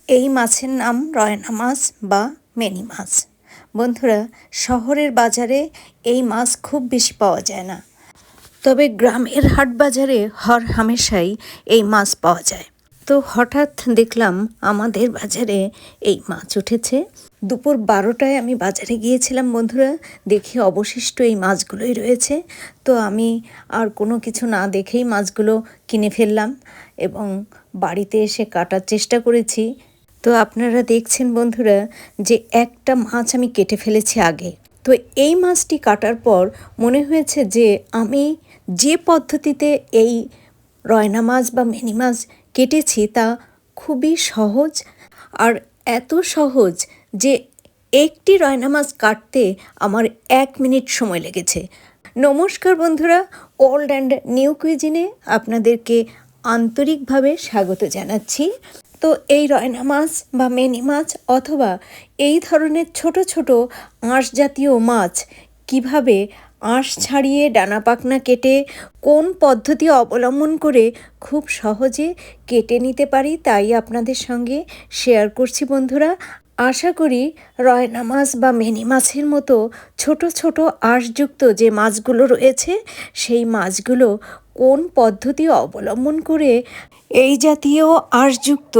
এই মাছের নাম রয়না মাছ বা মিনি মাছ। বন্ধুরা, শহরের বাজারে এই মাছ খুব বেশি পাওয়া যায় না, তবে গ্রামের হাট বাজারে হর হামেশাই এই মাছ পাওয়া যায়। তো হঠাৎ দেখলাম আমাদের বাজারে এই মাছ উঠেছে। দুপুর 12টায় আমি বাজারে গিয়েছিলাম বন্ধুরা, দেখি অবশিষ্ট এই মাছগুলোই রয়েছে। তো আমি আর কোনো কিছু না দেখেই মাছগুলো কিনে ফেললাম এবং বাড়িতে এসে কাটার চেষ্টা করেছি। তো আপনারা দেখছেন বন্ধুরা যে একটা মাছ আমি কেটে ফেলেছি আগে। তো এই মাছটি কাটার পর মনে হয়েছে যে আমি যে পদ্ধতিতে এই রয়না মাছ বা মিনি মাছ কেটেছি তা খুবই সহজ, আর এত সহজ যে একটি রয়না মাছ কাটতে আমার 1 মিনিট সময় লেগেছে। নমস্কার বন্ধুরা, ওল্ড অ্যান্ড নিউ কুইজিনে আপনাদেরকে আন্তরিকভাবে স্বাগত জানাচ্ছি। তো এই রয়না মাছ বা মিনি মাছ অথবা এই ধরনের ছোট ছোট আঁশ জাতীয় মাছ কিভাবে আঁশ ছাড়িয়ে ডানা পাখনা কেটে কোন পদ্ধতি অবলম্বন করে খুব সহজে কেটে নিতে পারি তাই আপনাদের সঙ্গে শেয়ার করছি বন্ধুরা। আশা করি রয়না মাছ বা মিনি মাছের মতো ছোট ছোট আঁশযুক্ত যে মাছগুলো রয়েছে সেই মাছগুলো কোন পদ্ধতি অবলম্বন করে এই জাতীয় আঁশযুক্ত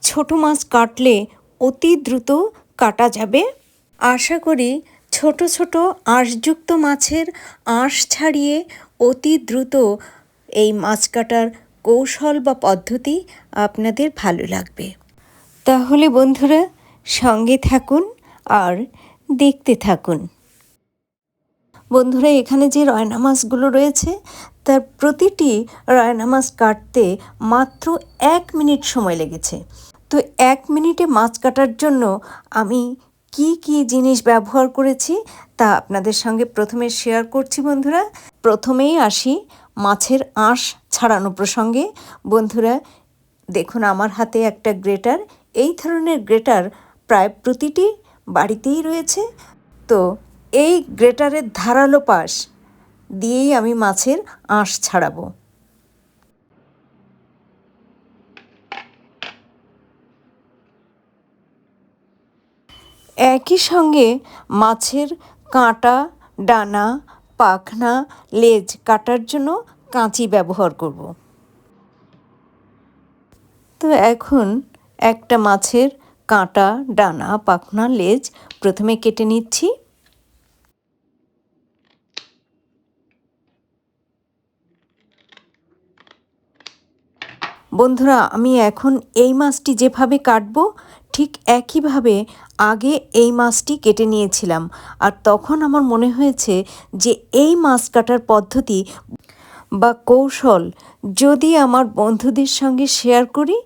ছোট মাছ কাটলে অতি দ্রুত কাটা যাবে। আশা করি ছোট ছোট আঁশযুক্ত মাছের আঁশ ছাড়িয়ে অতি দ্রুত এই মাছ কাটার কৌশল বা পদ্ধতি আপনাদের ভালো লাগবে। তাহলে বন্ধুরা সঙ্গে থাকুন আর দেখতে থাকুন। বন্ধুরা, এখানে যে রয়না মাছগুলো রয়েছে তার প্রতিটি রয়না মাছ কাটতে মাত্র 1 মিনিট সময় লেগেছে। তো 1 মিনিটে মাছ কাটার জন্য আমি কি কি জিনিস ব্যবহার করেছি তা আপনাদের সঙ্গে প্রথমে শেয়ার করছি বন্ধুরা। প্রথমেই আসি মাছের আঁশ ছাড়ানো প্রসঙ্গে। বন্ধুরা দেখুন, আমার হাতে একটা গ্রেটার। এই ধরনের গ্রেটার প্রায় প্রতিটি বাড়িতেই রয়েছে। তো এই গ্রেটারের ধারালো পাশ দিয়েই আমি মাছের আঁশ ছাড়াবো। একই সঙ্গে মাছের কাঁটা, ডানা, পাখনা, লেজ কাটার জন্য কাঁচি ব্যবহার করব। তো এখন একটা মাছের কাঁটা, ডানা, পাখনা, লেজ প্রথমে কেটে নিচ্ছি। বন্ধুরা, আমি এখন এই মাছটি যেভাবে কাটবো ঠিক একইভাবে আগে এই মাছটি কেটে নিয়েছিলাম, আর তখন আমার মনে হয়েছে যে এই মাছ কাটার পদ্ধতি বা কৌশল যদি আমার বন্ধুদের সঙ্গে শেয়ার করি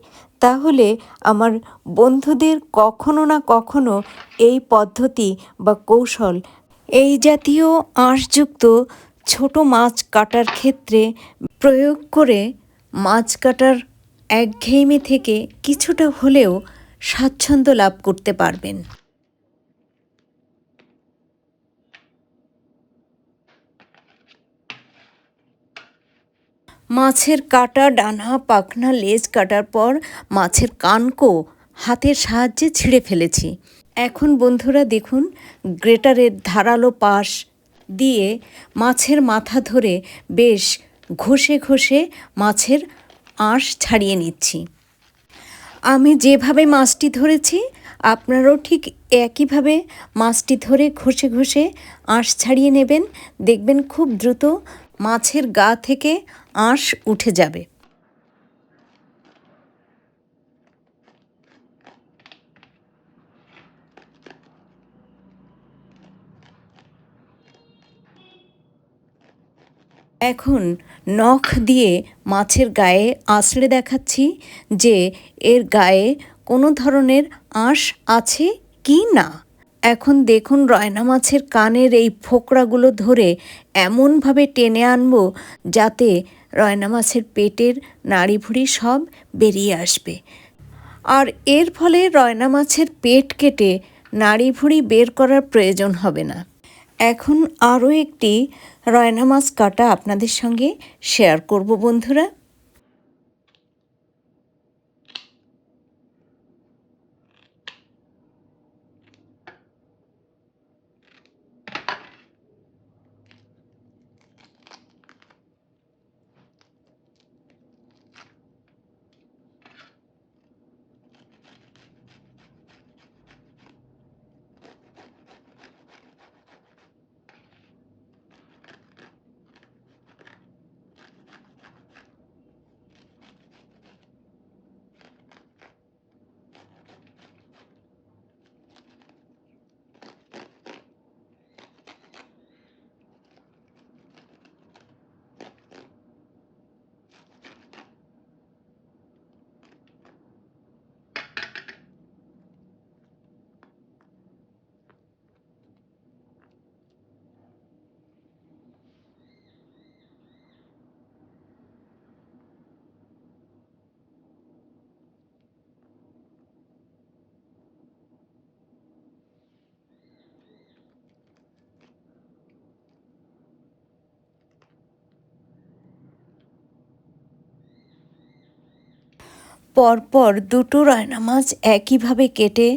তাহলে আমার বন্ধুদের কখনো না কখনো এই পদ্ধতি বা কৌশল এই জাতীয় আঁশযুক্ত ছোট মাছ কাটার ক্ষেত্রে প্রয়োগ করে মাছ কাটার একঘেয়েমি থেকে কিছুটা হলেও স্বাচ্ছন্দ্য লাভ করতে পারবেন। মাছের কাটা, ডানা, পাখনা, লেজ কাটার পর মাছের কানকো হাতের সাহায্যে ছিঁড়ে ফেলেছি। এখন বন্ধুরা দেখুন, গ্রেটারের ধারালো পাশ দিয়ে মাছের মাথা ধরে বেশ ঘষে ঘষে মাছের আঁশ ছাড়িয়ে নিচ্ছি। আমি যেভাবে মাছটি ধরেছি আপনারাও ঠিক একইভাবে মাছটি ধরে ঘষে ঘষে আঁশ ছাড়িয়ে নেবেন। দেখবেন খুব দ্রুত মাছের গা থেকে আঁশ উঠে যাবে। এখন নখ দিয়ে মাছের গায়ে আঁচড়ে দেখাচ্ছি যে এর গায়ে কোনো ধরনের আঁশ আছে কি না। এখন দেখুন, রয়না মাছের কানের এই ফোকড়াগুলো ধরে এমনভাবে টেনে আনবো যাতে রয়না মাছের পেটের নাড়িভুড়ি সব বেরিয়ে আসবে, আর এর ফলে রয়না মাছের পেট কেটে নাড়িভুড়ি বের করার প্রয়োজন হবে না। এখন আরও একটি রয়না মাছ কাটা আপনাদের সঙ্গে শেয়ার করব বন্ধুরা। পরপর দুটো রয়না মাছ একইভাবে কেটে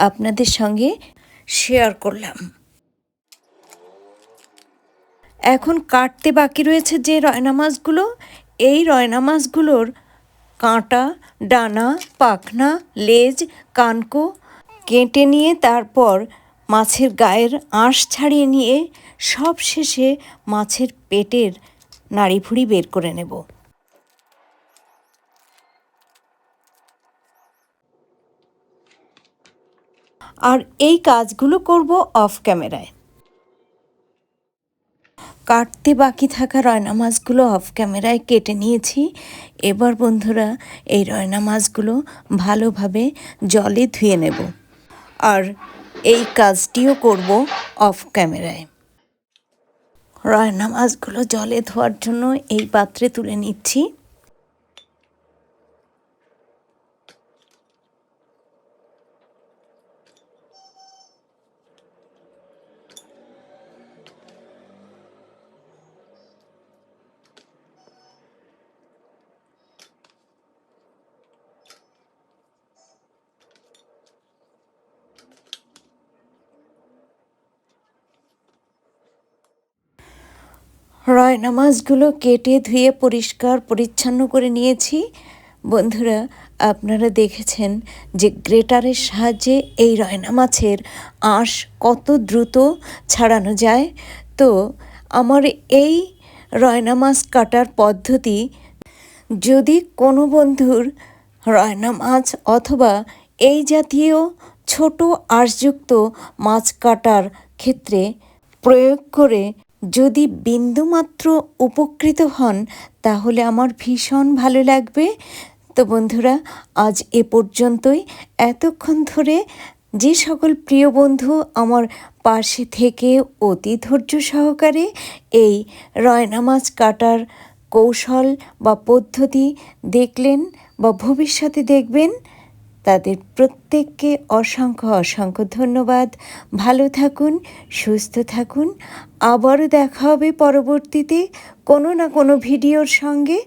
আপনাদের সঙ্গে শেয়ার করলাম। এখন কাটতে বাকি রয়েছে যে রয়না মাছগুলো, এই রয়না মাছগুলোর কাঁটা, ডানা, পাখনা, লেজ, কানকো কেটে নিয়ে তারপর মাছের গায়ের আঁশ ছাড়িয়ে নিয়ে সব শেষে মাছের পেটের নাড়িভুড়ি বের করে নেব। আর এই কাজগুলো করব অফ ক্যামেরায়। কাটতে বাকি থাকা রয়না মাছগুলো অফ ক্যামেরায় কেটে নিয়েছি। এবার বন্ধুরা এই রয়না মাছগুলো ভালোভাবে জলে ধুয়ে নেব, আর এই কাজটিও করব অফ ক্যামেরায়। রয়না মাছগুলো জলে ধোয়ার জন্য এই পাত্রে তুলে নিচ্ছি। রয়না মাছগুলো কেটে ধুয়ে পরিষ্কার পরিচ্ছন্ন করে নিয়েছি। বন্ধুরা, আপনারা দেখেছেন যে গ্রেটারের সাহায্যে এই রয়না মাছের আঁশ কত দ্রুত ছাড়ানো যায়। তো আমার এই রয়না মাছ কাটার পদ্ধতি যদি কোনো বন্ধুর রয়না মাছ অথবা এই জাতীয় ছোট আঁশযুক্ত মাছ কাটার ক্ষেত্রে প্রয়োগ করে যদি বিন্দুমাত্র উপকৃত হন তাহলে আমার ভীষণ ভালো লাগবে। তো বন্ধুরা, আজ এ পর্যন্তই। এতক্ষণ ধরে যে সকল প্রিয় বন্ধু আমার পাশে থেকে অতি ধৈর্য সহকারে এই রয়না মাছ কাটার কৌশল বা পদ্ধতি দেখলেন বা ভবিষ্যতে দেখবেন, তাদের প্রত্যেককে অসংখ্য অসংখ্য ধন্যবাদ। ভালো থাকুন, সুস্থ থাকুন। আবারও দেখা হবে পরবর্তীতে কোনো না কোনো ভিডিওর সঙ্গে।